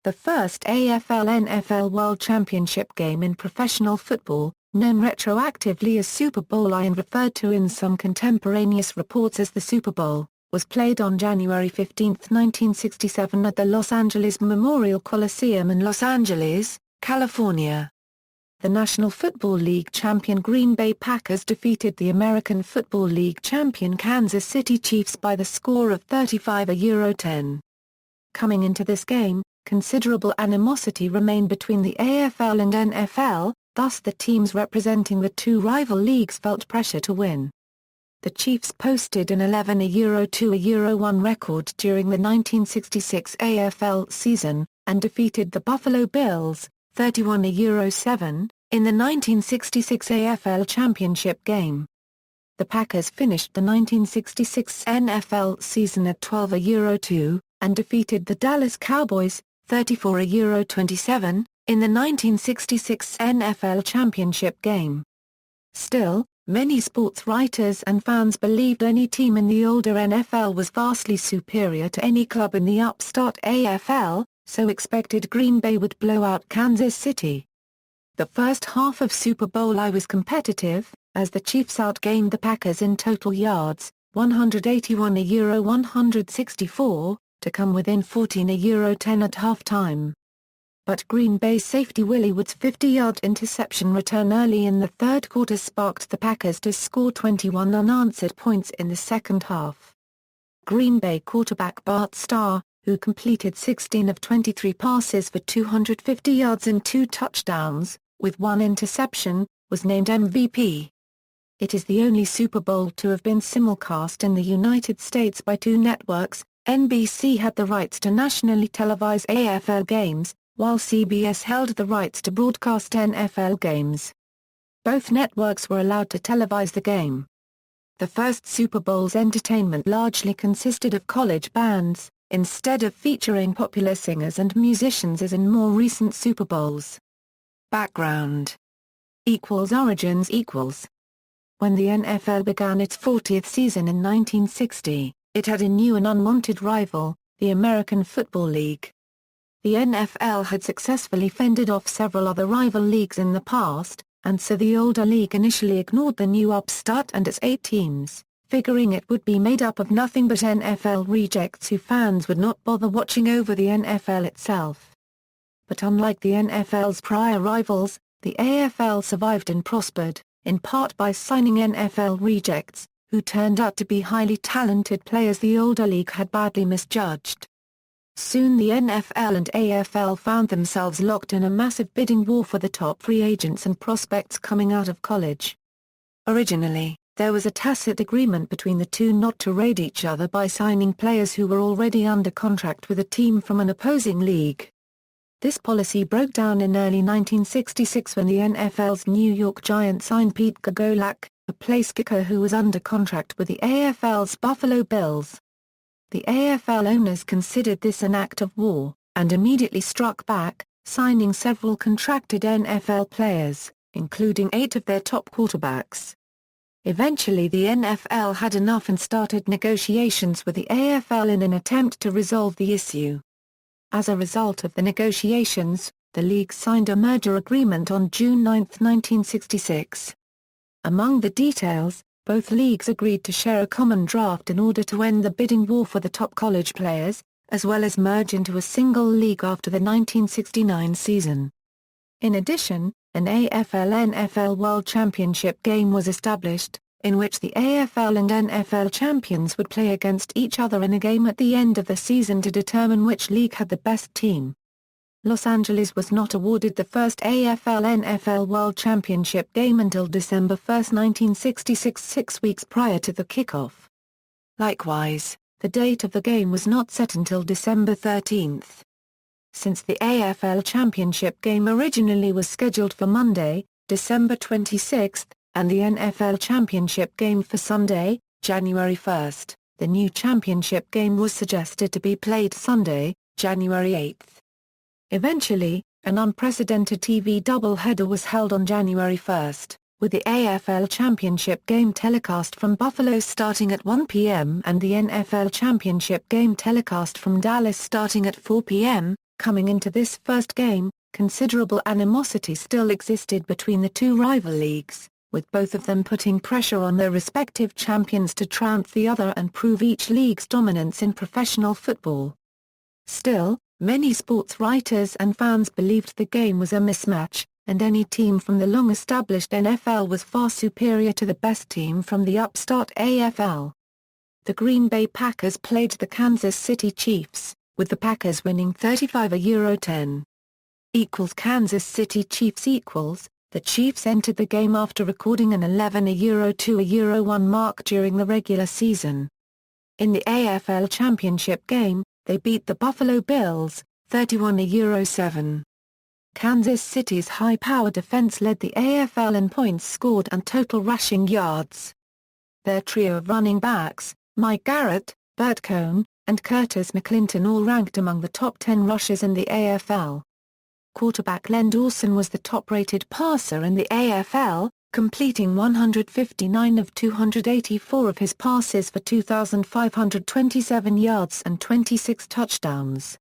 the first AFL-NFL World Championship game in professional football, known retroactively as Super Bowl I and referred to in some contemporaneous reports as the Super Bowl, was played on January 15, 1967 at the Los Angeles Memorial Coliseum in Los Angeles, California. The National Football League champion Green Bay Packers defeated the American Football League champion Kansas City Chiefs by the score of 35-10. Coming into this game, considerable animosity remained between the AFL and NFL, thus the teams representing the two rival leagues felt pressure to win. The Chiefs posted an 11-2-1 record during the 1966 AFL season, and defeated the Buffalo Bills, 31-7, in the 1966 AFL Championship Game. The Packers finished the 1966 NFL season at 12-2, and defeated the Dallas Cowboys, 34-27, in the 1966 NFL Championship Game. Still, many sports writers and fans believed any team in the older NFL was vastly superior to any club in the upstart AFL, so expected Green Bay would blow out Kansas City. The first half of Super Bowl I was competitive, as the Chiefs outgained the Packers in total yards, 181-164, to come within 14-10 at halftime. But Green Bay safety Willie Wood's 50-yard interception return early in the third quarter sparked the Packers to score 21 unanswered points in the second half. Green Bay quarterback Bart Starr, who completed 16 of 23 passes for 250 yards and 2 touchdowns, with 1 interception, was named MVP. It is the only Super Bowl to have been simulcast in the United States by 2 networks. NBC had the rights to nationally televise AFL games, while CBS held the rights to broadcast NFL games. Both networks were allowed to televise the game. The first Super Bowl's entertainment largely consisted of college bands, instead of featuring popular singers and musicians as in more recent Super Bowls. Background =Origins =. When the NFL began its 40th season in 1960, it had a new and unwanted rival, the American Football League. The NFL had successfully fended off several other rival leagues in the past, and so the older league initially ignored the new upstart and its 8 teams, figuring it would be made up of nothing but NFL rejects who fans would not bother watching over the NFL itself. But unlike the NFL's prior rivals, the AFL survived and prospered, in part by signing NFL rejects, who turned out to be highly talented players the older league had badly misjudged. Soon the NFL and AFL found themselves locked in a massive bidding war for the top free agents and prospects coming out of college. Originally, there was a tacit agreement between the two not to raid each other by signing players who were already under contract with a team from an opposing league. This policy broke down in early 1966 when the NFL's New York Giants signed Pete Gagolak, a place kicker who was under contract with the AFL's Buffalo Bills. The AFL owners considered this an act of war, and immediately struck back, signing several contracted NFL players, including 8 of their top quarterbacks. Eventually the NFL had enough and started negotiations with the AFL in an attempt to resolve the issue. As a result of the negotiations, the league signed a merger agreement on June 9, 1966. Among the details, both leagues agreed to share a common draft in order to end the bidding war for the top college players, as well as merge into a single league after the 1969 season. In addition, an AFL-NFL World Championship Game was established, in which the AFL and NFL champions would play against each other in a game at the end of the season to determine which league had the best team. Los Angeles was not awarded the first AFL-NFL World Championship Game until December 1, 1966, 6 weeks prior to the kickoff. Likewise, the date of the game was not set until December 13. Since the AFL Championship Game originally was scheduled for Monday, December 26, and the NFL Championship Game for Sunday, January 1, the new championship game was suggested to be played Sunday, January 8. Eventually, an unprecedented TV doubleheader was held on January 1, with the AFL Championship Game telecast from Buffalo starting at 1 p.m. and the NFL Championship Game telecast from Dallas starting at 4 p.m., Coming into this first game, considerable animosity still existed between the two rival leagues, with both of them putting pressure on their respective champions to trounce the other and prove each league's dominance in professional football. Still, many sports writers and fans believed the game was a mismatch, and any team from the long-established NFL was far superior to the best team from the upstart AFL. The Green Bay Packers played the Kansas City Chiefs, with the Packers winning 35-10. Kansas City Chiefs. The Chiefs entered the game after recording an 11-2-1 mark during the regular season. In the AFL Championship Game, they beat the Buffalo Bills, 31-7. Kansas City's high-power defense led the AFL in points scored and total rushing yards. Their trio of running backs, Mike Garrett, Bert Cohn, and Curtis McClinton all ranked among the top 10 rushers in the AFL. Quarterback Len Dawson was the top-rated passer in the AFL, completing 159 of 284 of his passes for 2,527 yards and 26 touchdowns.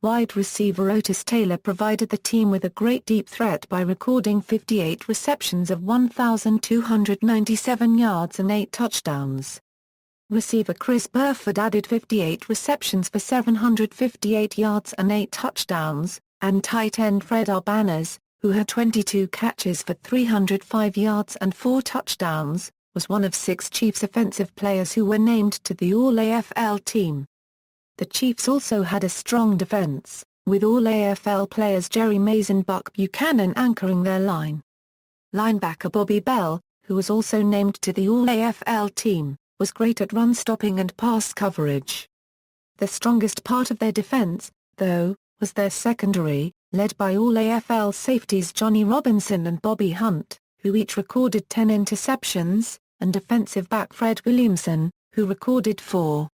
Wide receiver Otis Taylor provided the team with a great deep threat by recording 58 receptions of 1,297 yards and 8 touchdowns. Receiver Chris Burford added 58 receptions for 758 yards and 8 touchdowns, and tight end Fred Urbanez, who had 22 catches for 305 yards and 4 touchdowns, was one of 6 Chiefs offensive players who were named to the All-AFL team. The Chiefs also had a strong defense, with All-AFL players Jerry Mays and Buck Buchanan anchoring their line. Linebacker Bobby Bell, who was also named to the All-AFL team, was great at run stopping and pass coverage. The strongest part of their defense, though, was their secondary, led by All-AFL safeties Johnny Robinson and Bobby Hunt, who each recorded 10 interceptions, and defensive back Fred Williamson, who recorded 4.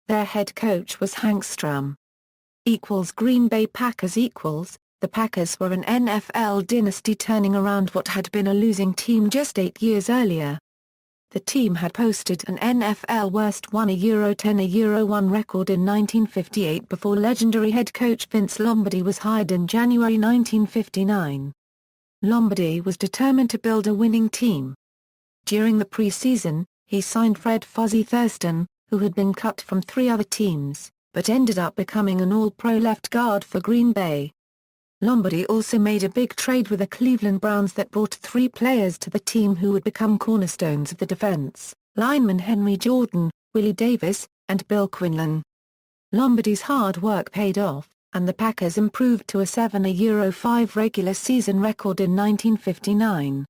Their head coach was Hank Stram. Green Bay Packers. The Packers were an NFL dynasty turning around what had been a losing team just 8 years earlier. The team had posted an NFL worst 1-10-1 record in 1958 before legendary head coach Vince Lombardi was hired in January 1959. Lombardi was determined to build a winning team. During the preseason, he signed Fred Fuzzy Thurston, who had been cut from 3 other teams, but ended up becoming an All-Pro left guard for Green Bay. Lombardi also made a big trade with the Cleveland Browns that brought 3 players to the team who would become cornerstones of the defense: lineman Henry Jordan, Willie Davis, and Bill Quinlan. Lombardi's hard work paid off, and the Packers improved to a 7-5 regular season record in 1959.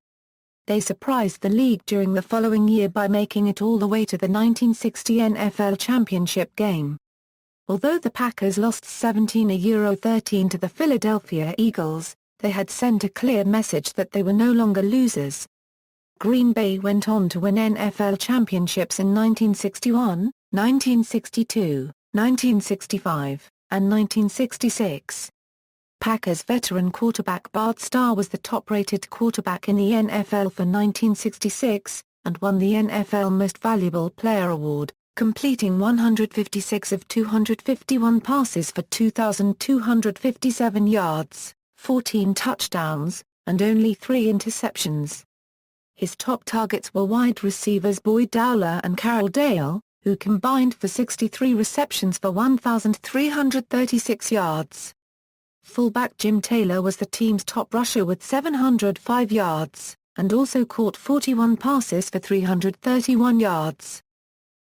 They surprised the league during the following year by making it all the way to the 1960 NFL Championship Game. Although the Packers lost 17-13 to the Philadelphia Eagles, they had sent a clear message that they were no longer losers. Green Bay went on to win NFL championships in 1961, 1962, 1965, and 1966. Packers veteran quarterback Bart Starr was the top-rated quarterback in the NFL for 1966, and won the NFL Most Valuable Player award, completing 156 of 251 passes for 2,257 yards, 14 touchdowns, and only 3 interceptions. His top targets were wide receivers Boyd Dowler and Carroll Dale, who combined for 63 receptions for 1,336 yards. Fullback Jim Taylor was the team's top rusher with 705 yards, and also caught 41 passes for 331 yards.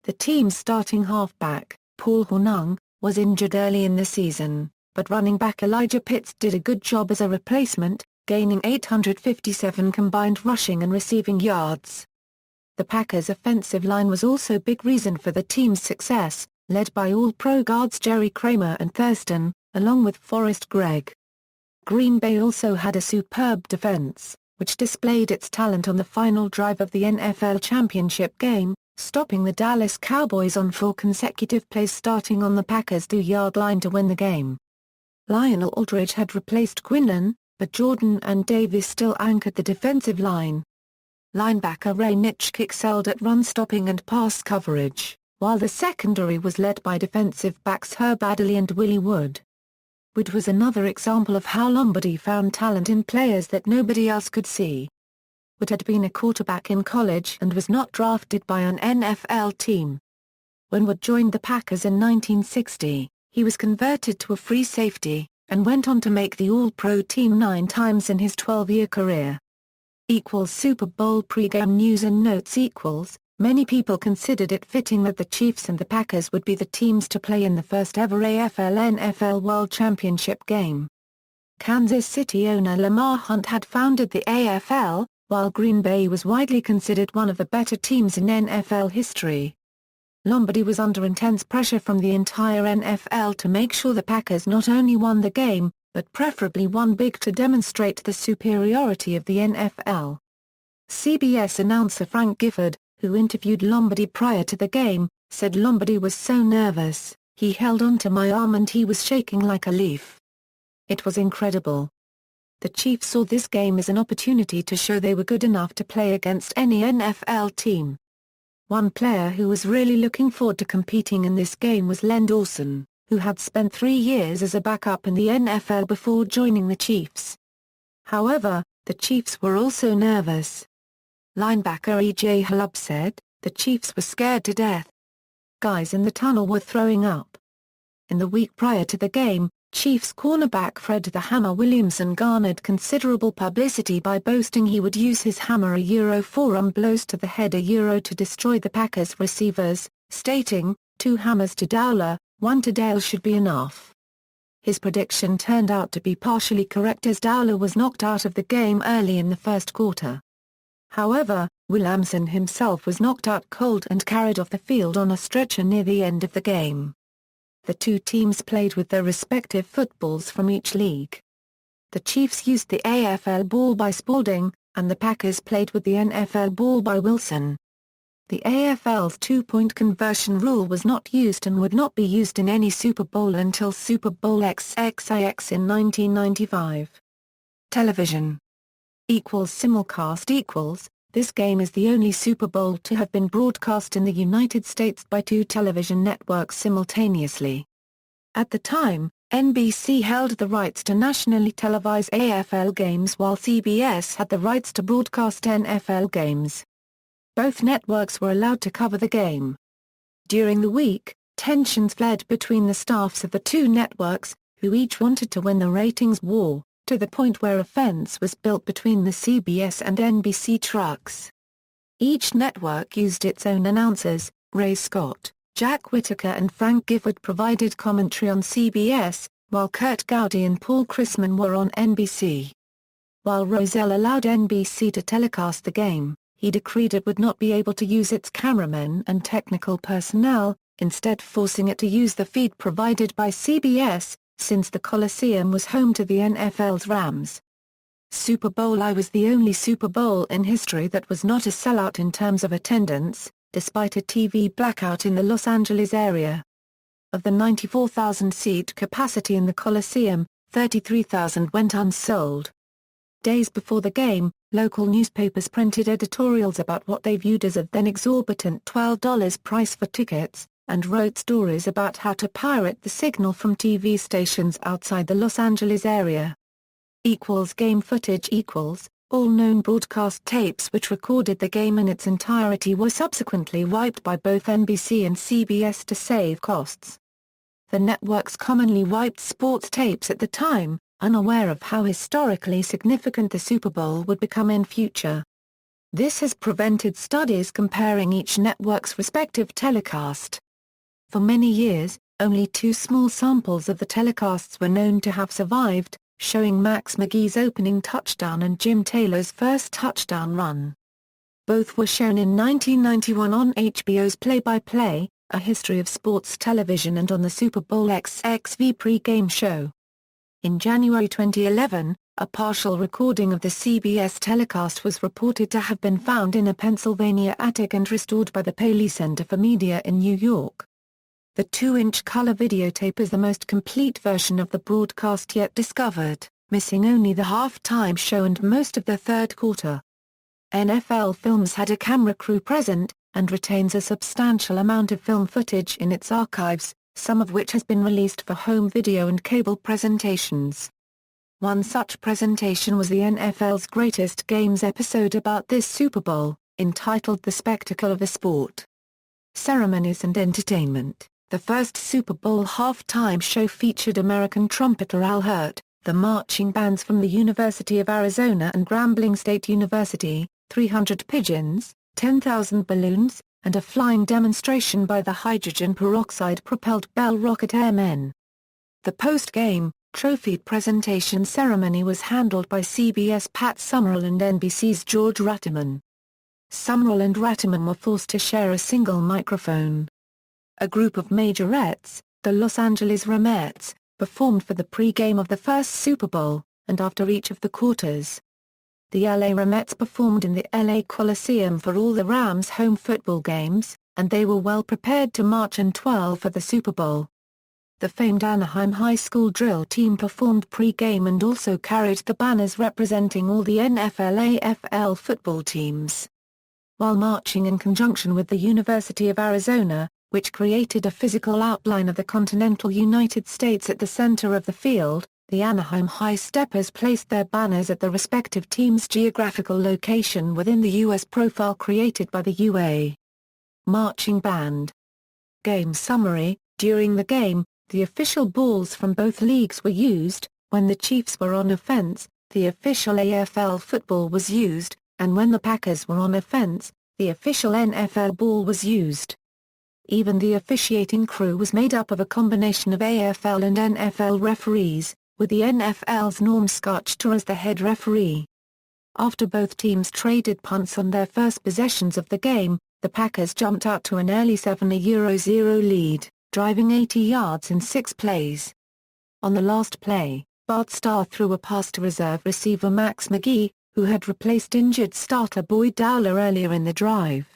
The team's starting halfback, Paul Hornung, was injured early in the season, but running back Elijah Pitts did a good job as a replacement, gaining 857 combined rushing and receiving yards. The Packers' offensive line was also a big reason for the team's success, led by All-Pro guards Jerry Kramer and Thurston, along with Forrest Gregg. Green Bay also had a superb defense, which displayed its talent on the final drive of the NFL Championship Game, stopping the Dallas Cowboys on 4 consecutive plays starting on the Packers' 2-yard line to win the game. Lionel Aldridge had replaced Quinlan, but Jordan and Davis still anchored the defensive line. Linebacker Ray Nitschke excelled at run stopping and pass coverage, while the secondary was led by defensive backs Herb Adderley and Willie Wood. Wood was another example of how Lombardi found talent in players that nobody else could see. Wood had been a quarterback in college and was not drafted by an NFL team. When Wood joined the Packers in 1960, he was converted to a free safety, and went on to make the All-Pro team 9 times in his 12-year career. Super Bowl pregame news and notes Many people considered it fitting that the Chiefs and the Packers would be the teams to play in the first ever AFL-NFL World Championship Game. Kansas City owner Lamar Hunt had founded the AFL, while Green Bay was widely considered one of the better teams in NFL history. Lombardi was under intense pressure from the entire NFL to make sure the Packers not only won the game, but preferably won big to demonstrate the superiority of the NFL. CBS announcer Frank Gifford, who interviewed Lombardi prior to the game, said Lombardi was so nervous, he held onto my arm and he was shaking like a leaf. It was incredible. The Chiefs saw this game as an opportunity to show they were good enough to play against any NFL team. One player who was really looking forward to competing in this game was Len Dawson, who had spent 3 years as a backup in the NFL before joining the Chiefs. However, the Chiefs were also nervous. Linebacker E.J. Hlubb said, "The Chiefs were scared to death. Guys in the tunnel were throwing up." In the week prior to the game, Chiefs cornerback Fred "the Hammer" Williamson garnered considerable publicity by boasting he would use his hammer forearm blows to the head to destroy the Packers receivers, stating, "2 hammers to Dowler, 1 to Dale should be enough." His prediction turned out to be partially correct as Dowler was knocked out of the game early in the first quarter. However, Williamson himself was knocked out cold and carried off the field on a stretcher near the end of the game. The two teams played with their respective footballs from each league. The Chiefs used the AFL ball by Spalding, and the Packers played with the NFL ball by Wilson. The AFL's 2-point conversion rule was not used and would not be used in any Super Bowl until Super Bowl XXIX in 1995. Television simulcast This game is the only Super Bowl to have been broadcast in the United States by 2 television networks simultaneously. At the time, NBC held the rights to nationally televise AFL games while CBS had the rights to broadcast NFL games. Both networks were allowed to cover the game. During the week, tensions flared between the staffs of the 2 networks, who each wanted to win the ratings war, to the point where a fence was built between the CBS and NBC trucks. Each network used its own announcers. Ray Scott, Jack Whitaker and Frank Gifford provided commentary on CBS, while Kurt Gowdy and Paul Chrisman were on NBC. While Rozelle allowed NBC to telecast the game, he decreed it would not be able to use its cameramen and technical personnel, instead forcing it to use the feed provided by CBS, since the Coliseum was home to the NFL's Rams. Super Bowl I was the only Super Bowl in history that was not a sellout in terms of attendance, despite a TV blackout in the Los Angeles area. Of the 94,000-seat capacity in the Coliseum, 33,000 went unsold. Days before the game, local newspapers printed editorials about what they viewed as a then exorbitant $12 price for tickets, and wrote stories about how to pirate the signal from TV stations outside the Los Angeles area. Game footage All known broadcast tapes which recorded the game in its entirety were subsequently wiped by both NBC and CBS to save costs. The networks commonly wiped sports tapes at the time, unaware of how historically significant the Super Bowl would become in future. This has prevented studies comparing each network's respective telecast. For many years, only 2 small samples of the telecasts were known to have survived, showing Max McGee's opening touchdown and Jim Taylor's first touchdown run. Both were shown in 1991 on HBO's Play-by-Play, A History of Sports Television, and on the Super Bowl XXV pre-game show. In January 2011, a partial recording of the CBS telecast was reported to have been found in a Pennsylvania attic and restored by the Paley Center for Media in New York. The 2-inch color videotape is the most complete version of the broadcast yet discovered, missing only the half-time show and most of the third quarter. NFL Films had a camera crew present, and retains a substantial amount of film footage in its archives, some of which has been released for home video and cable presentations. One such presentation was the NFL's Greatest Games episode about this Super Bowl, entitled The Spectacle of the Sport. Ceremonies and Entertainment. The first Super Bowl halftime show featured American trumpeter Al Hirt, the marching bands from the University of Arizona and Grambling State University, 300 pigeons, 10,000 balloons, and a flying demonstration by the hydrogen peroxide-propelled Bell rocket airmen. The post-game, trophy presentation ceremony was handled by CBS' Pat Summerall and NBC's George Ratterman. Summerall and Ratterman were forced to share a single microphone. A group of majorettes, the Los Angeles Remettes, performed for the pre-game of the first Super Bowl, and after each of the quarters. The LA Remettes performed in the LA Coliseum for all the Rams' home football games, and they were well prepared to march and twirl for the Super Bowl. The famed Anaheim High School drill team performed pre-game and also carried the banners representing all the NFL-AFL football teams. While marching in conjunction with the University of Arizona, which created a physical outline of the continental United States at the center of the field, the Anaheim High Steppers placed their banners at the respective team's geographical location within the U.S. profile created by the UA. Marching Band. Game Summary. During the game, the official balls from both leagues were used. When the Chiefs were on offense, the official AFL football was used, and when the Packers were on offense, the official NFL ball was used. Even the officiating crew was made up of a combination of AFL and NFL referees, with the NFL's Norm Scutchter as the head referee. After both teams traded punts on their first possessions of the game, the Packers jumped out to an early 7-0 lead, driving 80 yards in 6 plays. On the last play, Bart Starr threw a pass to reserve receiver Max McGee, who had replaced injured starter Boyd Dowler earlier in the drive.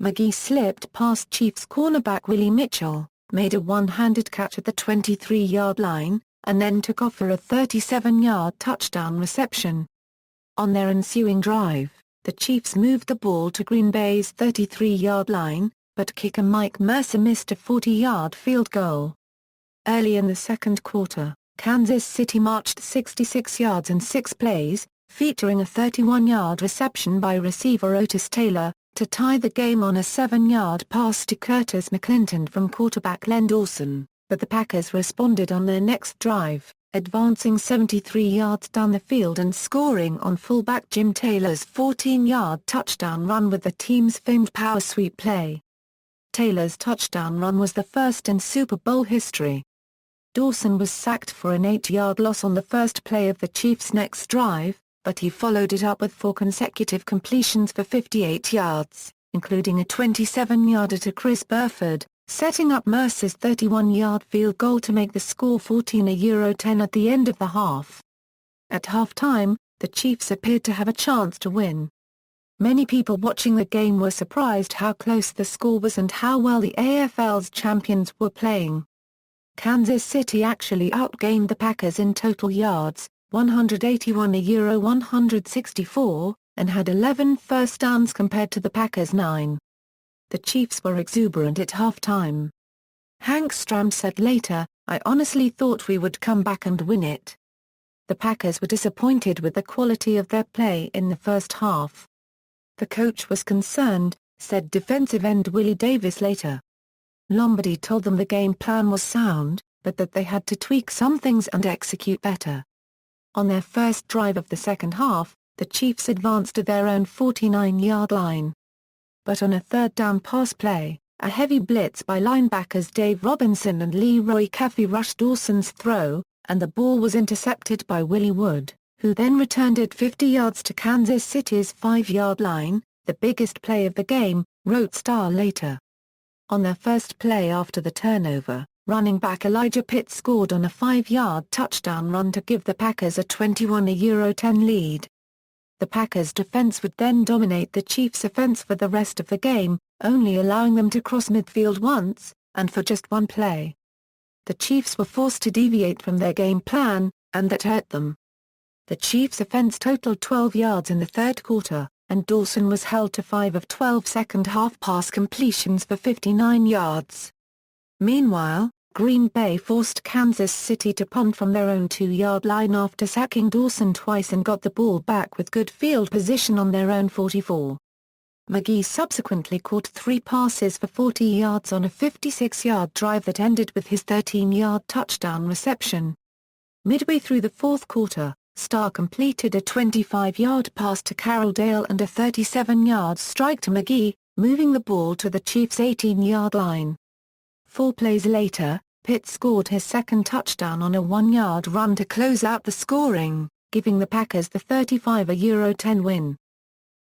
McGee slipped past Chiefs cornerback Willie Mitchell, made a one-handed catch at the 23-yard line, and then took off for a 37-yard touchdown reception. On their ensuing drive, the Chiefs moved the ball to Green Bay's 33-yard line, but kicker Mike Mercer missed a 40-yard field goal. Early in the second quarter, Kansas City marched 66 yards in 6 plays, featuring a 31-yard reception by receiver Otis Taylor, to tie the game on a 7-yard pass to Curtis McClinton from quarterback Len Dawson, but the Packers responded on their next drive, advancing 73 yards down the field and scoring on fullback Jim Taylor's 14-yard touchdown run with the team's famed power sweep play. Taylor's touchdown run was the first in Super Bowl history. Dawson was sacked for an 8-yard loss on the first play of the Chiefs' next drive, but he followed it up with 4 consecutive completions for 58 yards, including a 27-yarder to Chris Burford, setting up Mercer's 31-yard field goal to make the score 14-10 at the end of the half. At halftime, the Chiefs appeared to have a chance to win. Many people watching the game were surprised how close the score was and how well the AFL's champions were playing. Kansas City actually outgained the Packers in total yards, 181-164, and had 11 first downs compared to the Packers' 9. The Chiefs were exuberant at halftime. Hank Stram said later, "I honestly thought we would come back and win it." The Packers were disappointed with the quality of their play in the first half. The coach was concerned, said defensive end Willie Davis later. Lombardi told them the game plan was sound, but that they had to tweak some things and execute better. On their first drive of the second half, the Chiefs advanced to their own 49-yard line. But on a third-down pass play, a heavy blitz by linebackers Dave Robinson and Leroy Caffey rushed Dawson's throw, and the ball was intercepted by Willie Wood, who then returned it 50 yards to Kansas City's 5-yard line, the biggest play of the game, wrote Starr later. On their first play after the turnover, running back Elijah Pitt scored on a 5-yard touchdown run to give the Packers a 21-10 lead. The Packers' defense would then dominate the Chiefs' offense for the rest of the game, only allowing them to cross midfield once, and for just one play. The Chiefs were forced to deviate from their game plan, and that hurt them. The Chiefs' offense totaled 12 yards in the third quarter, and Dawson was held to 5 of 12 second-half pass completions for 59 yards. Meanwhile, Green Bay forced Kansas City to punt from their own 2-yard line after sacking Dawson twice and got the ball back with good field position on their own 44. McGee subsequently caught 3 passes for 40 yards on a 56-yard drive that ended with his 13-yard touchdown reception. Midway through the fourth quarter, Starr completed a 25-yard pass to Carroll Dale and a 37-yard strike to McGee, moving the ball to the Chiefs' 18-yard line. 4 plays later, Pitt scored his second touchdown on a 1-yard run to close out the scoring, giving the Packers the 35-10 win.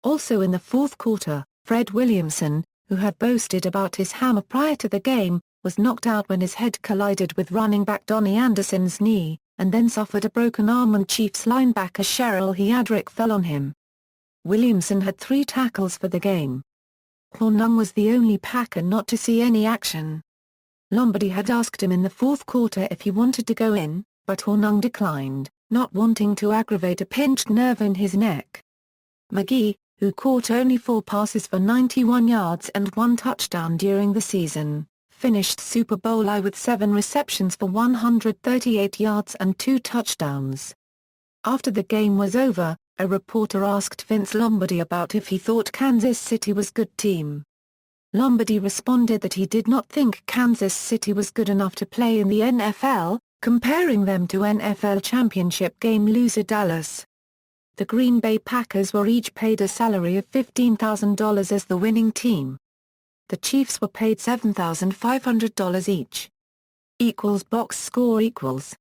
Also in the fourth quarter, Fred Williamson, who had boasted about his hammer prior to the game, was knocked out when his head collided with running back Donnie Anderson's knee, and then suffered a broken arm when Chiefs linebacker Cheryl Headrick fell on him. Williamson had 3 tackles for the game. Hornung was the only Packer not to see any action. Lombardi had asked him in the fourth quarter if he wanted to go in, but Hornung declined, not wanting to aggravate a pinched nerve in his neck. McGee, who caught only 4 passes for 91 yards and 1 touchdown during the season, finished Super Bowl I with 7 receptions for 138 yards and 2 touchdowns. After the game was over, a reporter asked Vince Lombardi about if he thought Kansas City was a good team. Lombardi responded that he did not think Kansas City was good enough to play in the NFL, comparing them to NFL Championship Game loser Dallas. The Green Bay Packers were each paid a salary of $15,000 as the winning team. The Chiefs were paid $7,500 each. Box score equals.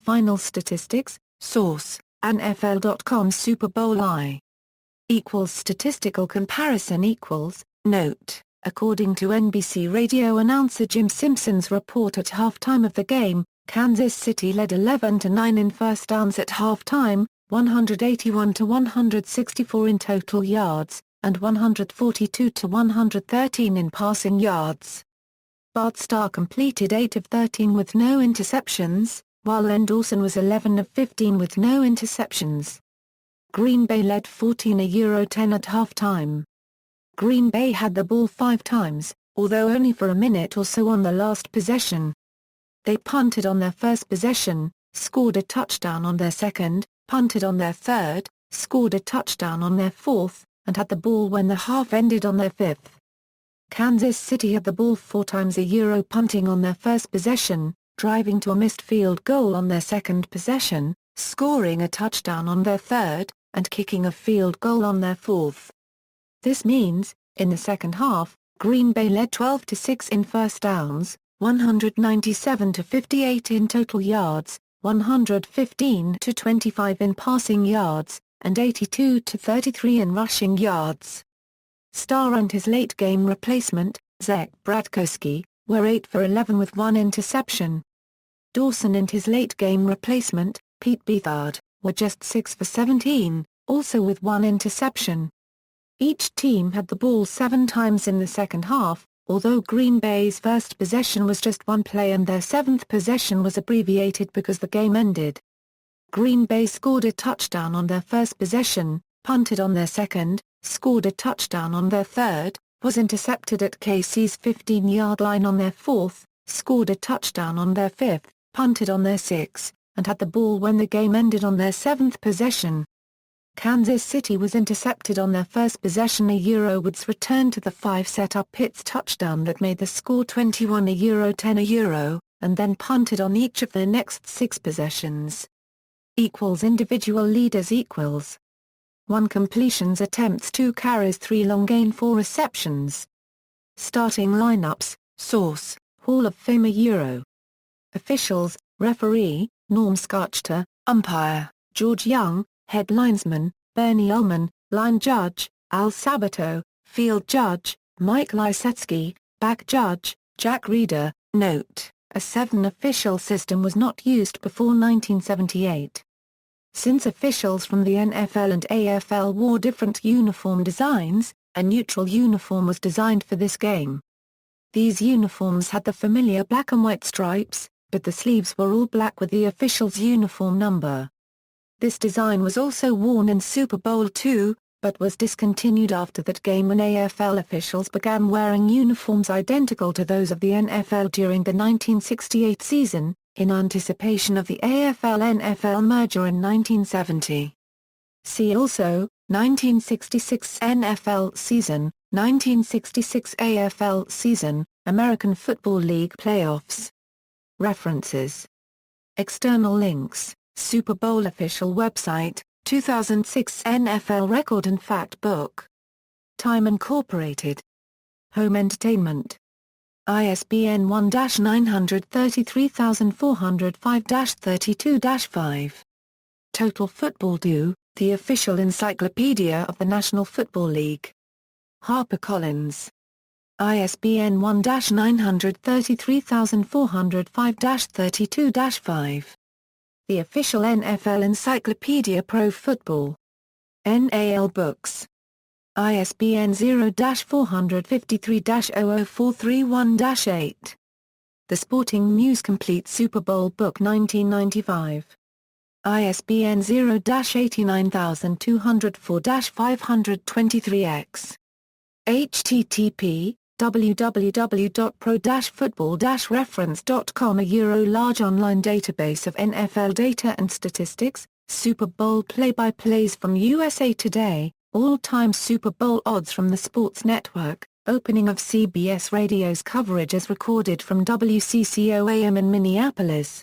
Final statistics, source, NFL.com Super Bowl I. Statistical comparison equals, note. According to NBC radio announcer Jim Simpson's report at halftime of the game, Kansas City led 11-9 in first downs at halftime, 181-164 in total yards, and 142-113 in passing yards. Bart Starr completed 8 of 13 with no interceptions, while Len Dawson was 11 of 15 with no interceptions. Green Bay led 14-10 at halftime. Green Bay had the ball 5 times, although only for a minute or so on the last possession. They punted on their first possession, scored a touchdown on their second, punted on their third, scored a touchdown on their fourth, and had the ball when the half ended on their fifth. Kansas City had the ball 4 times punting on their first possession, driving to a missed field goal on their second possession, scoring a touchdown on their third, and kicking a field goal on their fourth. This means, in the second half, Green Bay led 12-6 in first downs, 197-58 in total yards, 115-25 in passing yards, and 82-33 in rushing yards. Starr and his late-game replacement, Zach Bradkowski, were 8 for 11 with 1 interception. Dawson and his late-game replacement, Pete Beathard, were just 6 for 17, also with 1 interception. Each team had the ball 7 times in the second half, although Green Bay's first possession was just 1 play and their 7th possession was abbreviated because the game ended. Green Bay scored a touchdown on their first possession, punted on their second, scored a touchdown on their third, was intercepted at KC's 15-yard line on their fourth, scored a touchdown on their fifth, punted on their sixth, and had the ball when the game ended on their 7th possession. Kansas City was intercepted on their first possession. Woods returned to the 5 set up Pitt's touchdown that made the score 21-10, and then punted on each of their next 6 possessions. Individual leaders 1 completions attempts 2 carries 3 long gain 4 receptions. Starting lineups, source, Hall of Famer Officials, referee, Norm Skarchta, umpire, George Young, head linesman, Bernie Ullman, line judge, Al Sabato, field judge, Mike Lysetsky, back judge, Jack Reeder. Note, a 7-official system was not used before 1978. Since officials from the NFL and AFL wore different uniform designs, a neutral uniform was designed for this game. These uniforms had the familiar black and white stripes, but the sleeves were all black with the official's uniform number. This design was also worn in Super Bowl II, but was discontinued after that game when AFL officials began wearing uniforms identical to those of the NFL during the 1968 season, in anticipation of the AFL-NFL merger in 1970. See also, 1966 NFL season, 1966 AFL season, American Football League playoffs. References. External links, Super Bowl official website, 2006 NFL Record and Fact Book. Time Incorporated. Home Entertainment. ISBN 1-933405-32-5. Total Football Do, the official encyclopedia of the National Football League. HarperCollins. ISBN 1-933405-32-5. The official NFL Encyclopedia Pro Football. NAL Books. ISBN 0-453-00431-8. The Sporting News Complete Super Bowl Book 1995. ISBN 0-89204-523-X. http www.pro-football-reference.com A large online database of NFL data and statistics, Super Bowl play-by-plays from USA Today, all-time Super Bowl odds from the Sports Network, opening of CBS Radio's coverage as recorded from WCCO AM in Minneapolis.